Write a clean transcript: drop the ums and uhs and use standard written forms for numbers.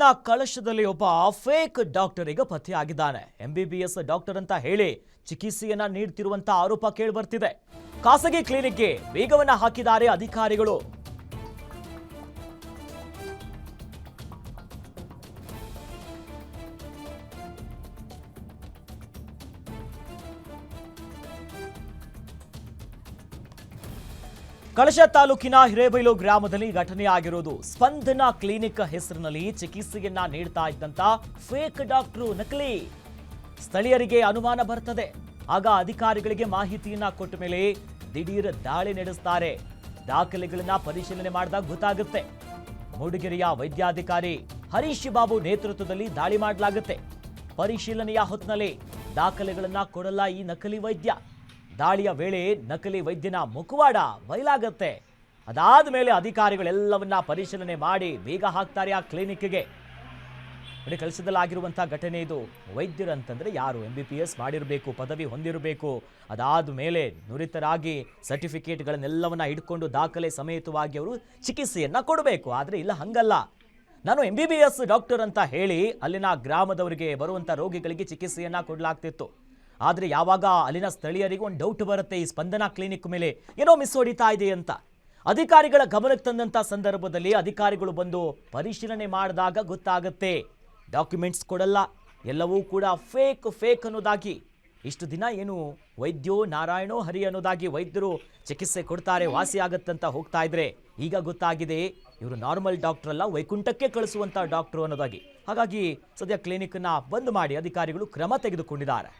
ಕಳಶದಲ್ಲಿ ಒಬ್ಬ fake doctor ಈಗ ಪತ್ತೆಯಾಗಿದ್ದಾನೆ. MBBS doctor ಅಂತ ಹೇಳಿ ಚಿಕಿತ್ಸೆಯನ್ನ ನೀಡುತ್ತಿರುವಂತ ಆರೋಪ ಕೇಳಿಬರ್ತಿದೆ. ಖಾಸಗಿ ಕ್ಲಿನಿಕ್ಗೆ ಬೀಗವನ್ನ ಹಾಕಿದ್ದಾರೆ ಅಧಿಕಾರಿಗಳು. ಕಳಶ ತಾಲೂಕಿನ ಹಿರೇಬೈಲು ಗ್ರಾಮದಲ್ಲಿ ಘಟನೆ ಆಗಿರೋದು. ಸ್ಪಂದನ ಕ್ಲಿನಿಕ್ ಹೆಸರಿನಲ್ಲಿ ಚಿಕಿತ್ಸೆಯನ್ನ ನೀಡ್ತಾ ಇದ್ದಂತ ಫೇಕ್ ಡಾಕ್ಟರು, ನಕಲಿ. ಸ್ಥಳೀಯರಿಗೆ ಅನುಮಾನ ಬರ್ತದೆ. ಆಗ ಅಧಿಕಾರಿಗಳಿಗೆ ಮಾಹಿತಿಯನ್ನ ಕೊಟ್ಟ ಮೇಲೆ ದಿಢೀರ್ ದಾಳಿ ನಡೆಸ್ತಾರೆ. ದಾಖಲೆಗಳನ್ನ ಪರಿಶೀಲನೆ ಮಾಡಿದಾಗ ಗೊತ್ತಾಗುತ್ತೆ. ಮೂಡಿಗೆರೆಯ ವೈದ್ಯಾಧಿಕಾರಿ ಹರೀಶ್ ಬಾಬು ನೇತೃತ್ವದಲ್ಲಿ ದಾಳಿ ಮಾಡಲಾಗುತ್ತೆ. ಪರಿಶೀಲನೆಯ ಹೊತ್ತಿನಲ್ಲಿ ದಾಖಲೆಗಳನ್ನ ಕೊಡಲ್ಲ ಈ ನಕಲಿ ವೈದ್ಯ. ದಾಳಿಯ ವೇಳೆ ನಕಲಿ ವೈದ್ಯನ ಮುಖವಾಡ ಬಯಲಾಗತ್ತೆ. ಅದಾದ ಮೇಲೆ ಅಧಿಕಾರಿಗಳೆಲ್ಲವನ್ನ ಪರಿಶೀಲನೆ ಮಾಡಿ ಬೀಗ ಹಾಕ್ತಾರೆ ಆ ಕ್ಲಿನಿಕ್ಗೆ. ಕಳಶದಲ್ಲಾಗಿರುವಂತಹ ಘಟನೆ ಇದು. ವೈದ್ಯರಂತಂದ್ರೆ ಯಾರು? MBBS ಮಾಡಿರಬೇಕು, ಪದವಿ ಹೊಂದಿರಬೇಕು. ಅದಾದ ಮೇಲೆ ನುರಿತರಾಗಿ ಸರ್ಟಿಫಿಕೇಟ್ಗಳನ್ನೆಲ್ಲವನ್ನ ಹಿಡ್ಕೊಂಡು ದಾಖಲೆ ಸಮೇತವಾಗಿ ಅವರು ಚಿಕಿತ್ಸೆಯನ್ನ ಕೊಡಬೇಕು. ಆದರೆ ಇಲ್ಲ, ಹಂಗಲ್ಲ. ನಾನು MBBS ಡಾಕ್ಟರ್ ಅಂತ ಹೇಳಿ ಅಲ್ಲಿನ ಗ್ರಾಮದವರಿಗೆ ಬರುವಂಥ ರೋಗಿಗಳಿಗೆ ಚಿಕಿತ್ಸೆಯನ್ನ ಕೊಡಲಾಗ್ತಿತ್ತು. ಆದರೆ ಯಾವಾಗ ಅಲ್ಲಿನ ಸ್ಥಳೀಯರಿಗೆ ಒಂದು ಡೌಟ್ ಬರುತ್ತೆ, ಈ ಸ್ಪಂದನ ಕ್ಲಿನಿಕ್ ಮೇಲೆ ಏನೋ ಮಿಸ್ ಹೊಡಿತಾ ಇದೆ ಅಂತ. ಅಧಿಕಾರಿಗಳ ಗಮನಕ್ಕೆ ತಂದಂಥ ಸಂದರ್ಭದಲ್ಲಿ ಅಧಿಕಾರಿಗಳು ಬಂದು ಪರಿಶೀಲನೆ ಮಾಡಿದಾಗ ಗೊತ್ತಾಗುತ್ತೆ. ಡಾಕ್ಯುಮೆಂಟ್ಸ್ ಕೊಡಲ್ಲ, ಎಲ್ಲವೂ ಕೂಡ ಫೇಕ್ ಅನ್ನೋದಾಗಿ. ಇಷ್ಟು ದಿನ ಏನು ವೈದ್ಯೋ ನಾರಾಯಣೋ ಹರಿ ಅನ್ನೋದಾಗಿ ವೈದ್ಯರು ಚಿಕಿತ್ಸೆ ಕೊಡ್ತಾರೆ, ವಾಸಿ ಆಗತ್ತಂತ ಹೋಗ್ತಾ ಇದ್ರೆ ಈಗ ಗೊತ್ತಾಗಿದೆ ಇವರು ನಾರ್ಮಲ್ ಡಾಕ್ಟರ್ ಅಲ್ಲ, ವೈಕುಂಠಕ್ಕೆ ಕಳಿಸುವಂಥ ಡಾಕ್ಟರ್ ಅನ್ನೋದಾಗಿ. ಹಾಗಾಗಿ ಸದ್ಯ ಕ್ಲಿನಿಕ್ನ ಬಂದ್ ಮಾಡಿ ಅಧಿಕಾರಿಗಳು ಕ್ರಮ ತೆಗೆದುಕೊಂಡಿದ್ದಾರೆ.